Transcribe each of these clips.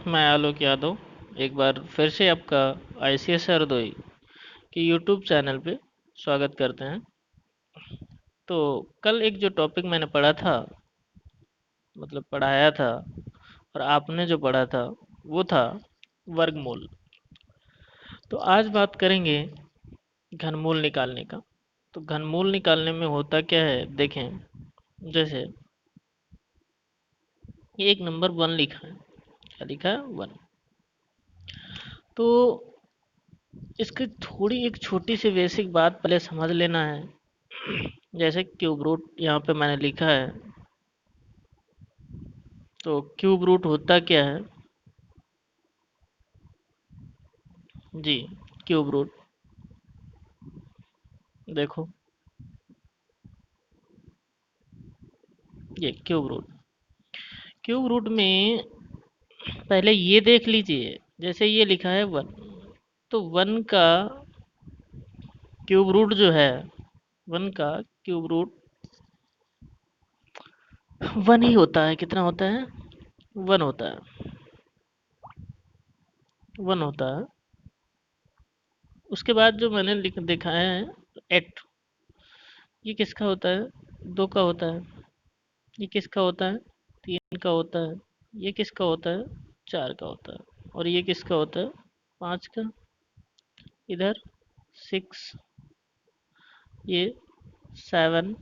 मैं आलोक यादव एक बार फिर से आपका आईसीएस हरदोई के यूट्यूब चैनल पे स्वागत करते हैं। तो कल एक जो टॉपिक मैंने पढ़ा था, मतलब पढ़ाया था, और आपने जो पढ़ा था वो था वर्गमूल। तो आज बात करेंगे घनमूल निकालने का। तो घनमूल निकालने में होता क्या है, देखें। जैसे ये एक नंबर 1 लिखा है, क्या लिखा है, 1। तो इसकी थोड़ी एक छोटी सी बेसिक बात पहले समझ लेना है। जैसे क्यूब रूट यहाँ पे मैंने लिखा है। तो क्यूब रूट होता क्या है जी। क्यूब रूट देखो, ये क्यूब रूट में पहले ये देख लीजिए। जैसे ये लिखा है 1, तो 1 का क्यूब रूट जो है, 1 का क्यूब रूट 1 ही होता है। कितना होता है, 1 होता है, 1 होता है। उसके बाद जो मैंने लिख दिखाया है 8, ये किसका होता है, 2 का होता है। ये किसका होता है, 3 का होता है। ये किसका होता है, 4 का होता है। और ये किसका होता है, 5 का। इधर 6, ये 7,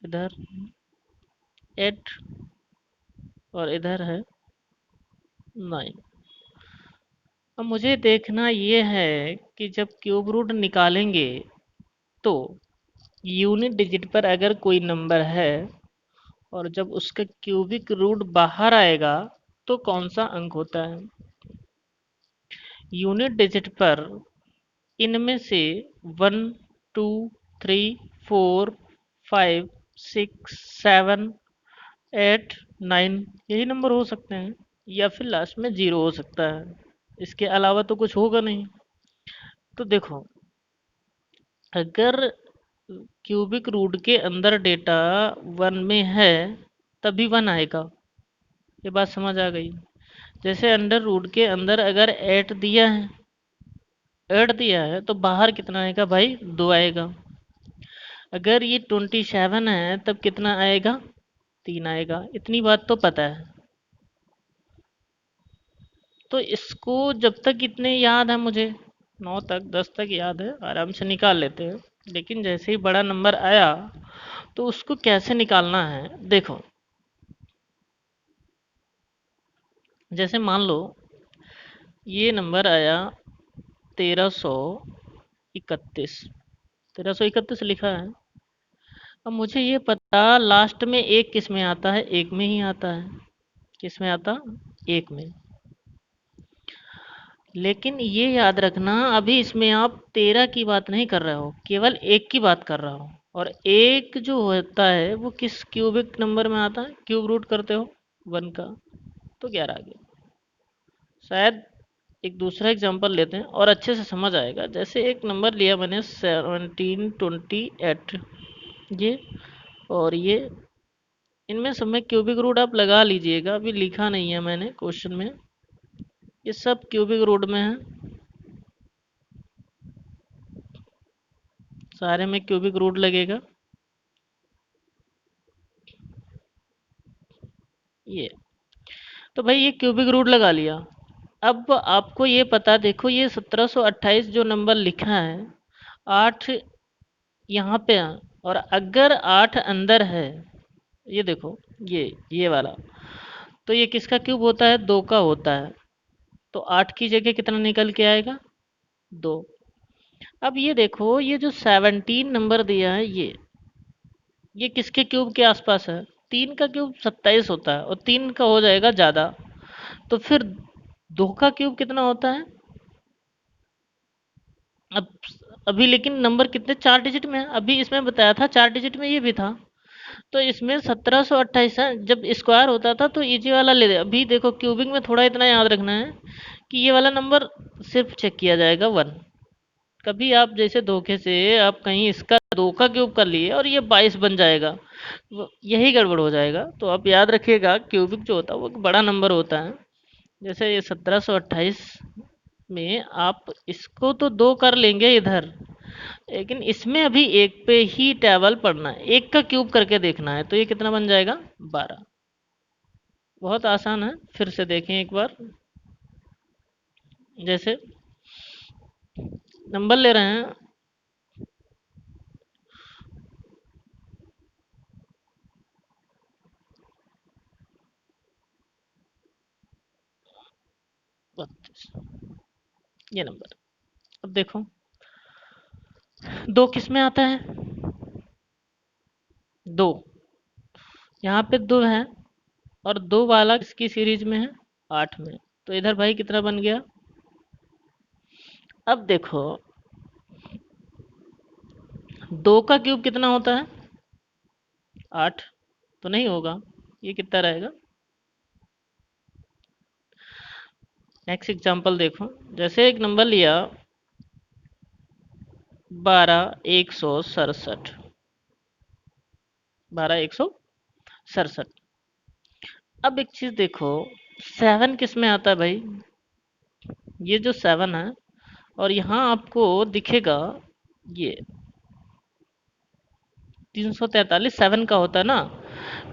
इधर 8, और इधर है 9। अब मुझे देखना ये है कि जब क्यूब रूट निकालेंगे तो यूनिट डिजिट पर अगर कोई नंबर है और जब उसका क्यूबिक रूट बाहर आएगा तो कौन सा अंक होता है। यूनिट डिजिट पर इनमें से 1, 2, 3, 4, 5, 6, 7, 8, 9 यही नंबर हो सकते हैं, या फिर लास्ट में 0 हो सकता है। इसके अलावा तो कुछ होगा नहीं। तो देखो, अगर क्यूबिक रूट के अंदर डेटा 1 में है तभी 1 आएगा। ये बात समझ आ गई। जैसे अंडर रूट के अंदर अगर 8 दिया है तो बाहर कितना आएगा भाई, 2 आएगा। अगर ये 27 है तब कितना आएगा, 3 आएगा। इतनी बात तो पता है। तो इसको जब तक इतने याद है मुझे, 9 तक 10 तक याद है, आराम से निकाल लेते हैं। लेकिन जैसे ही बड़ा नंबर आया तो उसको कैसे निकालना है देखो। जैसे मान लो ये नंबर आया 1331, 1331 लिखा है। अब मुझे ये पता लास्ट में एक किस में आता है, एक में ही आता है। किस में आता, एक में। लेकिन ये याद रखना, अभी इसमें आप 13 की बात नहीं कर रहे हो, केवल एक की बात कर रहा हो। और एक जो होता है वो किस क्यूबिक नंबर में आता है, क्यूब रूट करते हो 1 का, तो 11 आ गया। शायद एक दूसरा एग्जांपल लेते हैं और अच्छे से समझ आएगा। जैसे एक नंबर लिया मैंने 1728, ये और ये, इनमें सब में क्यूबिक रूट आप लगा लीजिएगा। अभी लिखा नहीं है मैंने क्वेश्चन में, ये सब क्यूबिक रूट में है। सारे में क्यूबिक रूट लगेगा। ये तो भाई ये क्यूबिक रूट लगा लिया। अब आपको ये पता, देखो ये 1728 जो नंबर लिखा है, 8 यहाँ पे है, और अगर 8 अंदर है, ये देखो, ये वाला, तो ये किसका क्यूब होता है, 2 का होता है। तो 8 की जगह कितना निकल के आएगा, 2। अब ये देखो, ये जो 17 नंबर दिया है, ये किसके क्यूब के आसपास है, 3 का क्यूब 27 होता है, और 3 का हो जाएगा ज़्यादा। तो फिर 2 का क्यूब कितना होता है। अब अभी लेकिन नंबर कितने, 4 डिजिट में है। अभी इसमें बताया था 4 डिजिट में, ये भी था। तो इसमें 1728 है। जब स्क्वायर होता था तो इजी वाला ले दे। अभी देखो क्यूबिंग में थोड़ा इतना याद रखना है कि ये वाला नंबर सिर्फ चेक किया जाएगा 1। कभी आप जैसे धोखे से आप कहीं इसका 2 का क्यूब कर लिए और ये 22 बन जाएगा, यही गड़बड़ हो जाएगा। तो आप याद रखिएगा, क्यूबिक जो होता है वो एक बड़ा नंबर होता है। जैसे ये 1728 में आप इसको तो दो कर लेंगे इधर, लेकिन इसमें अभी एक पे ही टेबल पढ़ना है, एक का क्यूब करके देखना है, तो ये कितना बन जाएगा 12। बहुत आसान है, फिर से देखें एक बार। जैसे नंबर ले रहे हैं, बत्तीस, ये नंबर। अब देखो दो किस में आता है, दो, यहाँ पे दो है, और दो वाला किसकी सीरीज में है, 8 में। तो इधर भाई कितना बन गया। अब देखो दो का क्यूब कितना होता है, 8, तो नहीं होगा, ये कितना रहेगा। नेक्स्ट एग्जांपल देखो, जैसे एक नंबर लिया 12,167, 12,167। अब एक चीज देखो, 7 किस में आता है भाई, ये जो 7 है, और यहाँ आपको दिखेगा ये 343 7 का होता है ना,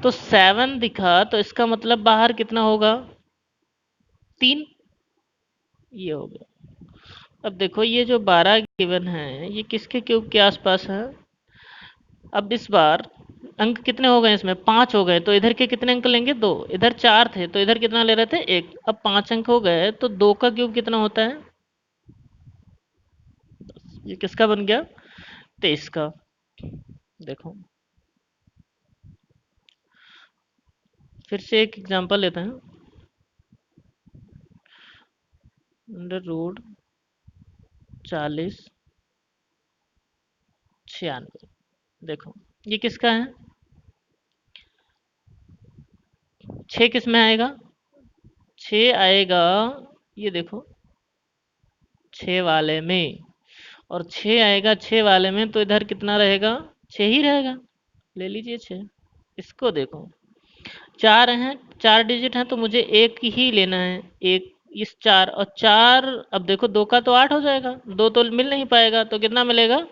तो 7 दिखा तो इसका मतलब बाहर कितना होगा, 3, ये हो गया। अब देखो ये जो 12 गिवन है ये किसके क्यूब के आसपास है। अब इस बार अंक कितने हो गए, इसमें 5 हो गए, तो इधर के कितने अंक लेंगे, 2, इधर 4 थे, तो इधर कितना ले रहे थे, 1। अब 5 अंक हो गए, तो 2 का क्यूब कितना होता है, ये किसका बन गया, 23 का। देखो फिर से एक एग्जांपल लेते हैं, अंडर रूट 40 96। देखो ये किसका है, 6 किस में आएगा, 6 आएगा, ये देखो 6 वाले में, और 6 आएगा 6 वाले में, तो इधर कितना रहेगा, 6 ही रहेगा, ले लीजिए 6। इसको देखो 4 हैं, 4 डिजिट हैं, तो मुझे एक ही लेना है, एक, इस 4 और 4, अब देखो 2 का तो 8 हो जाएगा, 2 तो मिल नहीं पाएगा, तो कितना मिलेगा,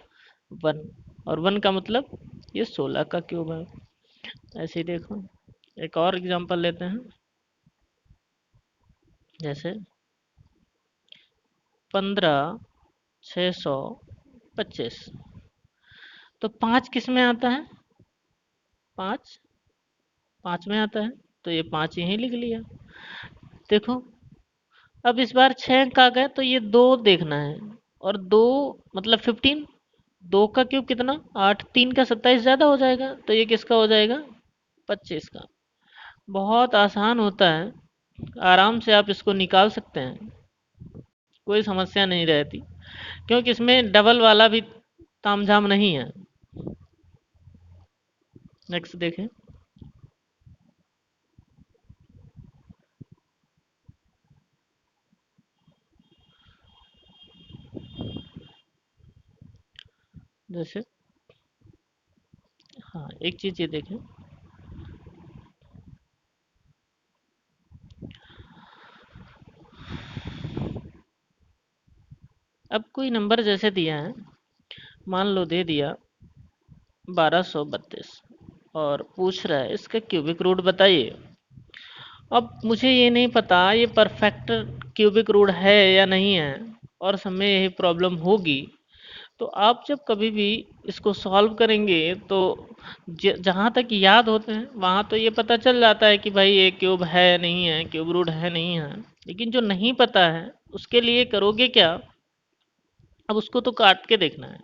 1, और 1 का मतलब ये 16 का क्यूब है। ऐसे ही देखो एक और एग्जांपल लेते हैं, जैसे 15,625, तो 5 किस में आता है, 5, 5 में आता है, तो ये 5 यहीं लिख लिया। देखो अब इस बार 6 अंक आ गए, तो ये 2 देखना है, और 2 मतलब 15, 2 का क्यूब कितना, 8, 3 का 27 ज़्यादा हो जाएगा, तो ये किसका हो जाएगा, 25 का। बहुत आसान होता है, आराम से आप इसको निकाल सकते हैं, कोई समस्या नहीं रहती, क्योंकि इसमें डबल वाला भी तामझाम नहीं है। नेक्स्ट देखें, जैसे हाँ एक चीज़ ये देखें, अब कोई नंबर जैसे दिया है, मान लो दे दिया 1232, और पूछ रहा है इसका क्यूबिक रूट बताइए। अब मुझे ये नहीं पता ये परफेक्ट क्यूबिक रूट है या नहीं है, और सब में यही प्रॉब्लम होगी। तो आप जब कभी भी इसको सॉल्व करेंगे, तो जहाँ तक याद होते हैं वहाँ तो ये पता चल जाता है कि भाई ये क्यूब है नहीं है, क्यूब रूट है नहीं है, लेकिन जो नहीं पता है उसके लिए करोगे क्या, अब उसको तो काट के देखना है।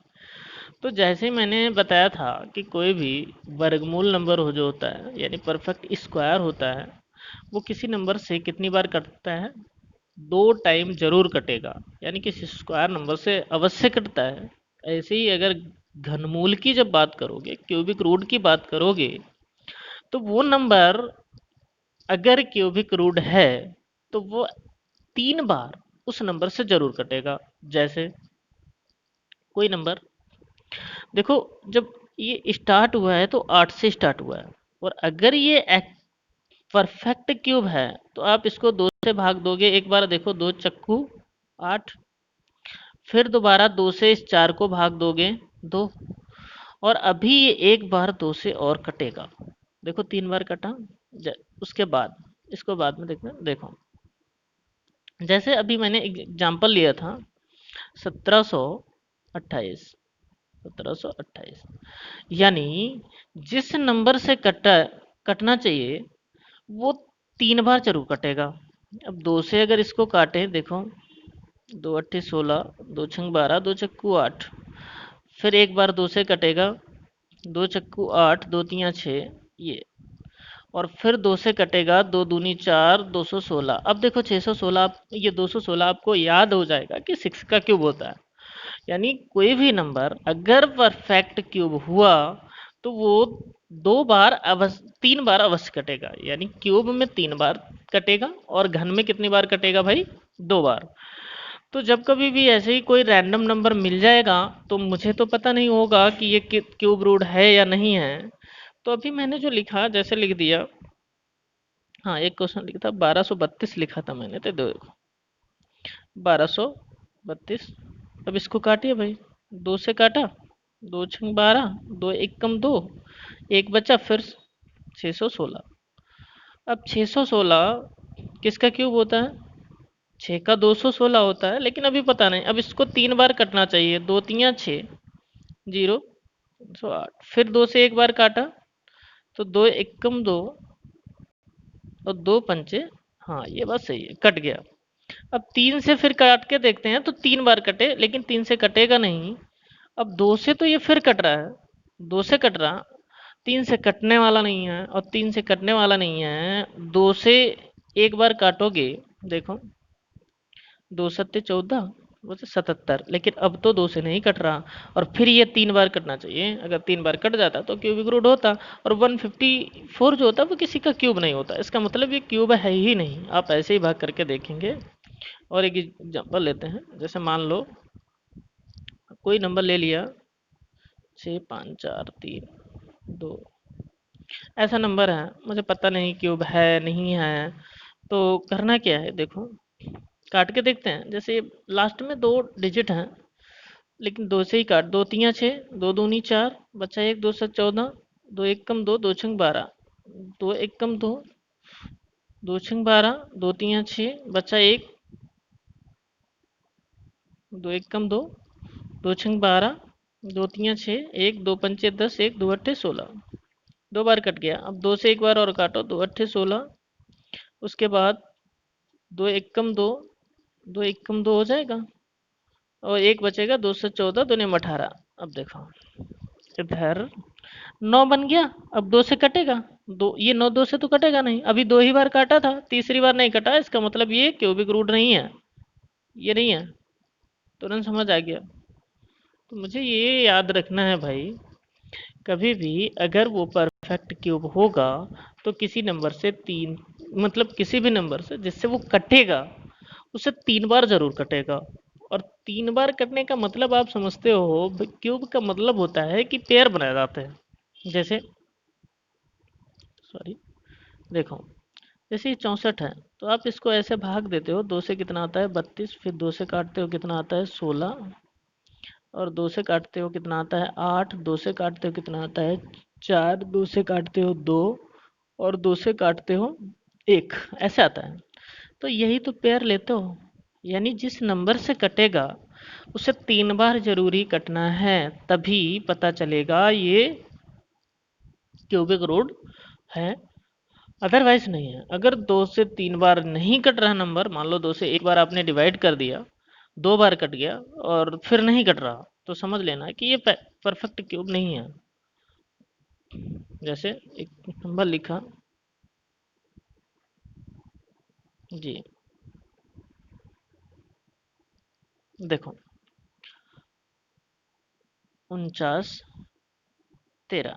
तो जैसे मैंने बताया था कि कोई भी वर्गमूल नंबर हो जो होता है, यानी परफेक्ट स्क्वायर होता है, वो किसी नंबर से कितनी बार कटता है, 2 टाइम जरूर कटेगा, यानी कि स्क्वायर नंबर से अवश्य कटता है। ऐसे ही अगर घनमूल की जब बात करोगे, क्यूबिक रूट की बात करोगे, तो वो नंबर अगर क्यूबिक रूट है तो वो 3 बार उस नंबर से जरूर कटेगा। जैसे कोई नंबर देखो, जब ये स्टार्ट हुआ है तो 8 से स्टार्ट हुआ है, और अगर ये परफेक्ट क्यूब है तो आप इसको 2 से भाग दोगे। एक बार देखो, 2 चक्कू 8, फिर दोबारा 2 से इस 4 को भाग दोगे 2, और अभी ये एक बार 2 से और कटेगा। देखो 3 बार कटा। उसके बाद इसको बाद में देखना। देखो जैसे अभी मैंने एग्जाम्पल लिया था 1728, 1728, यानी जिस नंबर से कटना चाहिए वो 3 बार जरूर कटेगा। अब 2 से अगर इसको काटें, देखो 2 अट्ठे 16, 2 छंग 12, 2 चक्कू 8, फिर एक बार 2 से कटेगा, 2 चक्कू 8, 2 तियाँ 6, ये, और फिर 2 से कटेगा, 2 दूनी 4, 216। अब देखो 616, ये 216 आपको याद हो जाएगा कि 6 का क्यूब होता है। यानी कोई भी नंबर अगर परफेक्ट क्यूब हुआ तो वो 2 बार अवश्य, 3 बार अवश्य कटेगा। यानी क्यूब में 3 बार कटेगा और घन में कितनी बार कटेगा भाई? 2 बार। तो जब कभी भी ऐसे ही कोई रैंडम नंबर मिल जाएगा तो मुझे तो पता नहीं होगा कि ये क्यूब रूट है या नहीं है। तो अभी मैंने जो लिखा, जैसे लिख दिया, हाँ एक क्वेश्चन लिखा था 1232 लिखा था मैंने, तो देखो 1232। अब इसको काटिए भाई, 2 से काटा, 2 छंग 12, 2 एक कम 2, एक बचा, फिर 616। अब 616 किसका क्यूब होता है? 6 का 216 होता है, लेकिन अभी पता नहीं। अब इसको 3 बार कटना चाहिए, 2 तियाँ 6, 0, 308, फिर 2 से एक बार काटा तो 2 एकम 2 और 2 पंचे, हाँ ये बात सही है, कट गया। अब 3 से फिर काट के देखते हैं तो 3 बार कटे, लेकिन 3 से कटेगा नहीं। अब 2 से तो ये फिर कट रहा है, 2 से कट रहा, 3 से कटने वाला नहीं है, और 3 से कटने वाला नहीं है। 2 से एक बार काटोगे, देखो 2 सत्ते 14, वो 77, लेकिन अब तो 2 से नहीं कट रहा, और फिर ये 3 बार कटना चाहिए। अगर 3 बार कट जाता तो क्यूबिक रूट होता, और 154 जो होता वो किसी का क्यूब नहीं होता। इसका मतलब ये क्यूब है ही नहीं। आप ऐसे ही भाग करके देखेंगे। और एक एग्जांपल लेते हैं, जैसे मान लो कोई नंबर ले लिया 6 5 4 3 2, ऐसा नंबर है, मुझे पता नहीं क्यूब है नहीं है। तो करना क्या है, देखो काट के देखते हैं। जैसे लास्ट में 2 डिजिट हैं, लेकिन 2 से ही काट, 2 तियाँ 6, 2 दूनी 4, बचा 1, 2 7 14, 2 एक कम 2, 2 छंग 12, 2 एक कम 2, 2 छंग 12, 2 तियाँ 6, बचा 1, 2 एक कम 2, 2 छंग 12, 2 तियाँ 6, 1, 2 पंचे 10, 1 2 अट्ठे 16, 2 बार कट गया। अब 2 से एक बार और काटो, 2 अट्ठे 16, उसके बाद 2 एक कम 2, 2 एक कम 2 हो जाएगा, और एक बचेगा, 2 से 14, 2 ने 18। अब देखो इधर 9 बन गया। अब 2 से कटेगा, दो, ये 9 2 से तो कटेगा नहीं, अभी 2 ही बार काटा था, तीसरी बार नहीं कटा, इसका मतलब ये क्यूबिक रूट नहीं है, ये नहीं है। तुरंत समझ आ गया। तो मुझे ये याद रखना है भाई, कभी भी अगर वो परफेक्ट क्यूब होगा तो किसी नंबर से 3, मतलब किसी भी नंबर से जिससे वो कटेगा उसे 3 बार जरूर कटेगा। और 3 बार कटने का मतलब आप समझते हो, क्यूब का मतलब होता है कि पेयर बनाए जाते हैं। जैसे सॉरी, देखो जैसे ये 64 है, तो आप इसको ऐसे भाग देते हो, 2 से कितना आता है 32, फिर 2 से काटते हो कितना आता है 16, और 2 से काटते हो कितना आता है 8, 2 से काटते हो कितना आता है 4, 2 से काटते हो 2, और 2 से काटते हो 1, ऐसे आता है। तो यही तो पेयर लेते हो, यानी जिस नंबर से कटेगा उसे 3 बार जरूरी कटना है, तभी पता चलेगा ये क्यूबिक रूट है, अदरवाइज नहीं है। अगर 2 से 3 बार नहीं कट रहा नंबर, मान लो 2 से एक बार आपने डिवाइड कर दिया, 2 बार कट गया और फिर नहीं कट रहा, तो समझ लेना कि ये परफेक्ट क्यूब नहीं है। जैसे एक नंबर लिखा जी, देखो 49 13।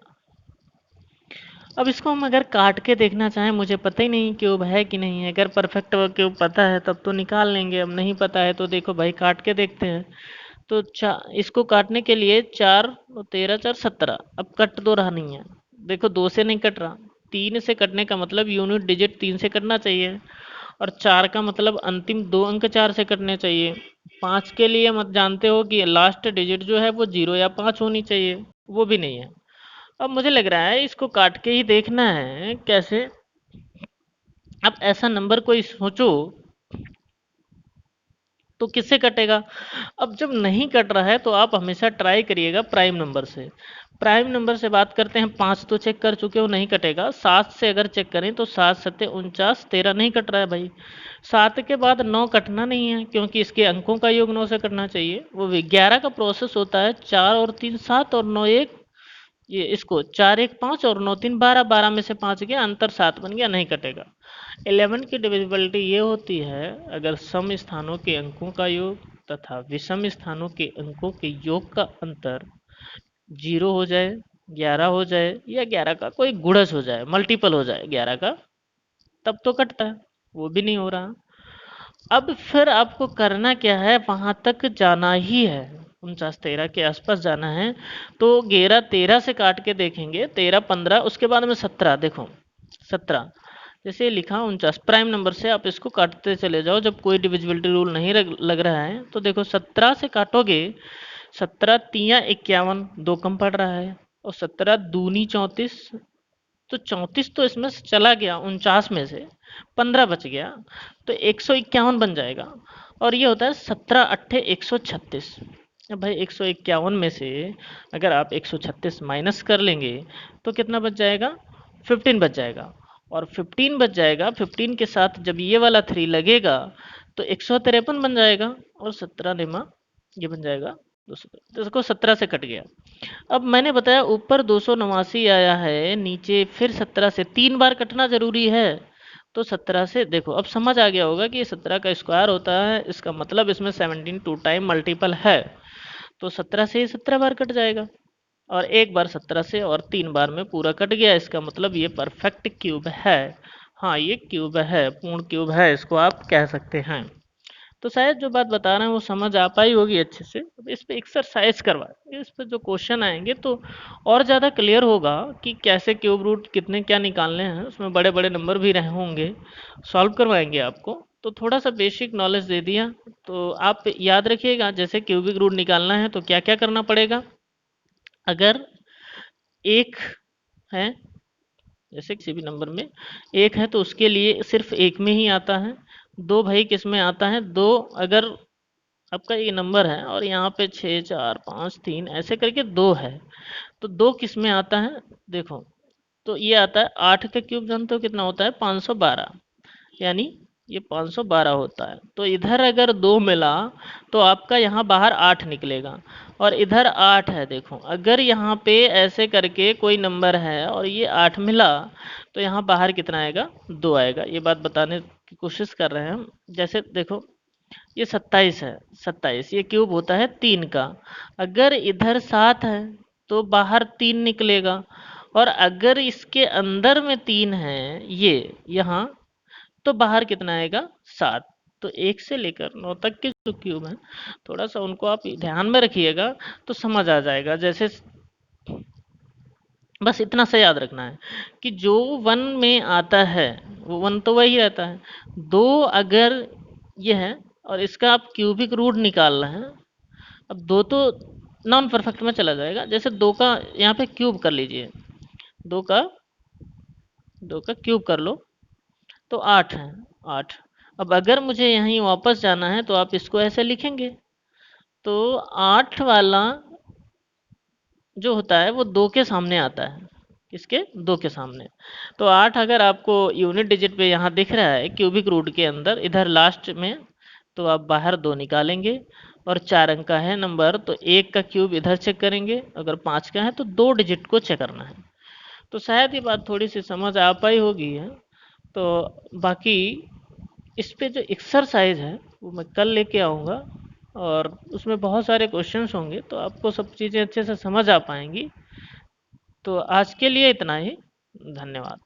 अब इसको हम अगर काट के देखना चाहें, मुझे पता ही नहीं क्यूब है कि नहीं है। अगर परफेक्ट क्यूब पता है तब तो निकाल लेंगे, अब नहीं पता है तो देखो भाई काट के देखते हैं। तो इसको काटने के लिए 4 13 4 17, अब कट तो रहा नहीं है, देखो 2 से नहीं कट रहा, 3 से कटने का मतलब यूनिट डिजिट 3 से कटना चाहिए, और 4 का मतलब अंतिम 2 अंक 4 से कटने चाहिए। 5 के लिए मत जानते हो कि लास्ट डिजिट जो है वो 0 या 5 होनी चाहिए, वो भी नहीं है। अब मुझे लग रहा है इसको काट के ही देखना है कैसे। अब ऐसा नंबर कोई सोचो तो किससे कटेगा। अब जब नहीं कट रहा है तो आप हमेशा ट्राई करिएगा प्राइम नंबर से। प्राइम नंबर से बात करते हैं, 5 तो चेक कर चुके हो नहीं कटेगा। 7 से अगर चेक करें तो 7 सत्ते 49, 13 नहीं कट रहा है भाई। 7 के बाद 9 कटना नहीं है क्योंकि इसके अंकों का योग 9 से कटना चाहिए। वो भी 11 का प्रोसेस होता है, 4 और 3 7 और 9 1, ये इसको 4 1 5 और 9 3 12, 12 में से 5 गया, अंतर 7 बन गया, नहीं कटेगा। 11 की डिविजिबिलिटी ये होती है अगर सम स्थानों के अंकों का योग तथा विषम स्थानों के अंकों के योग का अंतर 0 हो जाए, 11 हो जाए, या 11 का कोई गुणज हो जाए, मल्टीपल हो जाए 11 का, तब तो कटता है। वो भी नहीं हो रहा। अब फिर आपको करना क्या है, वहां तक जाना ही है, 49 13 के आसपास जाना है। तो 11 13 से काट के देखेंगे, 13 15, उसके बाद में 17, देखो 17 जैसे लिखा 49, प्राइम नंबर से आप इसको काटते चले जाओ जब कोई डिविजिबिलिटी रूल नहीं लग रहा है। तो देखो 17 से काटोगे, 17 तिया 51, 2 कम पड़ रहा है, और 17 दूनी 34, तो 34 तो इसमें से चला गया, 49 में से 15 बच गया, तो 151 बन जाएगा। और ये होता है 17 अट्ठे 136। अब भाई 151 में से अगर आप 136 माइनस कर लेंगे तो कितना बच जाएगा, 15 बच जाएगा। और 15 बच जाएगा, 15 के साथ जब ये वाला 3 लगेगा तो 153 बन जाएगा, और 17 निमा ये बन जाएगा 200। तो इसको 17 से कट गया। अब मैंने बताया ऊपर 289 आया है, नीचे फिर 17 से 3 बार कटना जरूरी है। तो 17 से देखो, अब समझ आ गया होगा कि ये 17 का स्क्वायर होता है, इसका मतलब इसमें 17 टू टाइम मल्टीपल है। तो 17 से ही 17 बार कट जाएगा, और एक बार 17 से और 3 बार में पूरा कट गया, इसका मतलब ये परफेक्ट क्यूब है। हाँ ये क्यूब है, पूर्ण क्यूब है, इसको आप कह सकते हैं। तो शायद जो बात बता रहे हैं वो समझ आ पाई होगी अच्छे से। अब इस पे एक्सरसाइज करवाएंगे, इस पे जो क्वेश्चन आएंगे तो और ज़्यादा क्लियर होगा कि कैसे क्यूब रूट कितने क्या निकालने हैं, उसमें बड़े बड़े नंबर भी रहे होंगे, सॉल्व करवाएंगे आपको। तो थोड़ा सा बेसिक नॉलेज दे दिया, तो आप याद रखिएगा जैसे क्यूबिक रूट निकालना है तो क्या क्या करना पड़ेगा। अगर एक है, जैसे किसी भी नंबर में एक है तो उसके लिए सिर्फ एक में ही आता है। दो भाई किस में आता है, दो अगर आपका ये नंबर है और यहाँ पे 6 4 5 3 ऐसे करके दो है, तो दो किस में आता है, देखो तो ये आता है 8 का क्यूब, जानते हो कितना होता है, 512, यानी ये 512 होता है। तो इधर अगर दो मिला तो आपका यहाँ बाहर 8 निकलेगा, और इधर 8 है। देखो अगर यहाँ पे ऐसे करके कोई नंबर है और ये 8 मिला तो यहाँ बाहर कितना आएगा, 2 आएगा। ये बात बताने की कोशिश कर रहे हैं हम। जैसे देखो ये 27 है, 27 ये क्यूब होता है 3 का। अगर इधर 7 है तो बाहर 3 निकलेगा, और अगर इसके अंदर में 3 है ये यहाँ, तो बाहर कितना आएगा, 7। तो 1 से लेकर 9 तक के जो क्यूब हैं, थोड़ा सा उनको आप ध्यान में रखिएगा तो समझ आ जाएगा। जैसे बस इतना सा याद रखना है कि जो 1 में आता है वो 1 तो वही रहता है। दो अगर ये है और इसका आप क्यूबिक रूट निकाल रहे हैं, अब दो तो नॉन परफेक्ट में चला जाएगा। जैसे दो का यहाँ पे क्यूब कर लीजिए, दो का दो का क्यूब कर लो तो 8 है, 8। अब अगर मुझे यहीं वापस जाना है तो आप इसको ऐसे लिखेंगे, तो 8 वाला जो होता है वो 2 के सामने आता है, किसके, 2 के सामने। तो 8 अगर आपको यूनिट डिजिट पे यहाँ दिख रहा है क्यूबिक रूट के अंदर इधर लास्ट में, तो आप बाहर 2 निकालेंगे। और 4 अंक का है नंबर तो 1 का क्यूब इधर चेक करेंगे, अगर 5 का है तो 2 डिजिट को चेक करना है। तो शायद ये बात थोड़ी सी समझ आ पाई होगी है। तो बाकी इस पे जो एक्सरसाइज है वो मैं कल लेके आऊँगा, और उसमें बहुत सारे क्वेश्चंस होंगे तो आपको सब चीज़ें अच्छे से समझ आ पाएंगी। तो आज के लिए इतना ही, धन्यवाद।